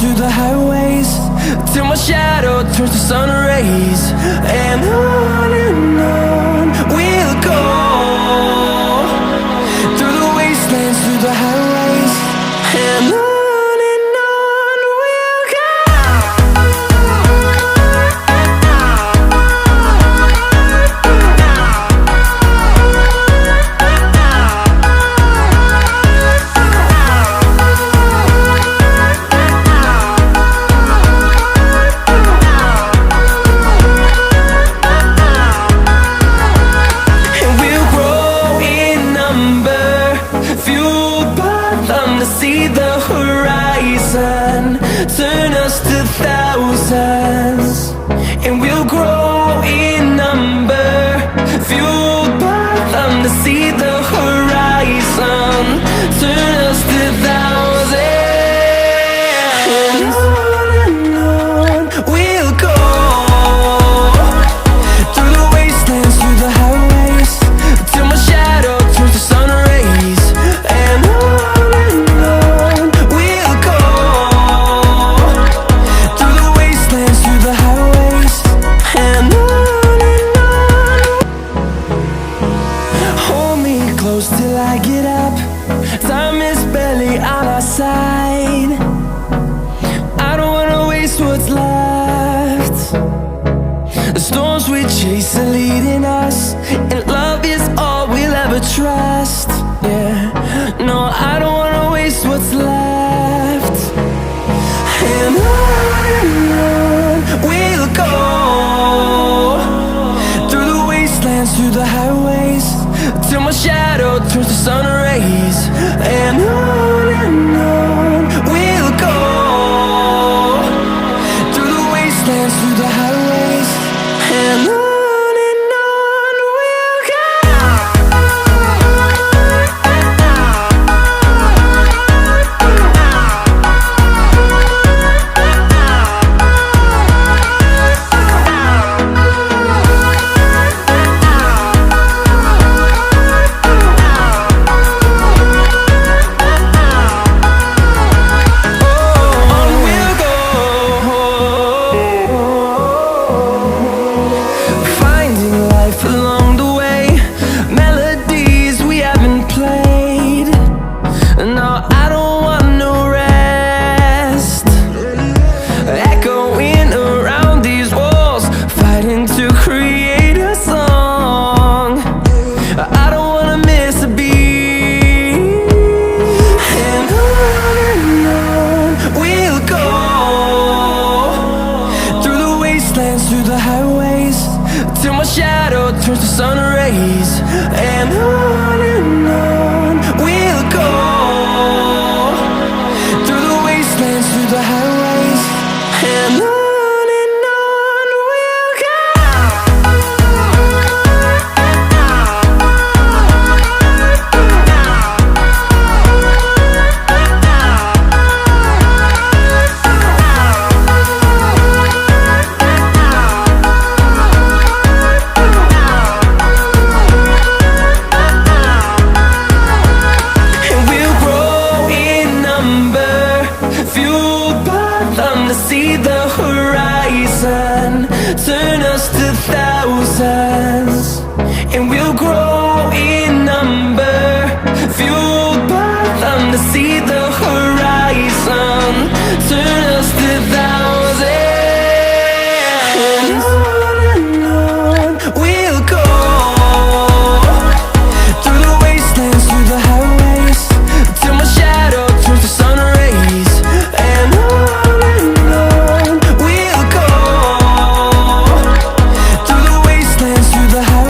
Through the highways, till my shadow turns to sun rays. And on we'll go, through the wastelands, through the highways. And on we'll go. chase the leading us, and love is all we'll ever trust. Yeah, no, I don't wanna waste what's left. And on we'll go, through the wastelands, through the highways, till my shadow turns to sun rays. And on we'll go, through the wastelands, through the highways, and on we'll go. Along the way, melodies we haven't played. No, I don't want no rest. Echoing around these walls, fighting to create a song. I don't wanna miss a beat. And on we'll go, through the wastelands, through the highways, till my shadow turns to sun rays. And on we'll go, through the wastelands, through the highways, and on we'll go. Fueled by them to see the horizon.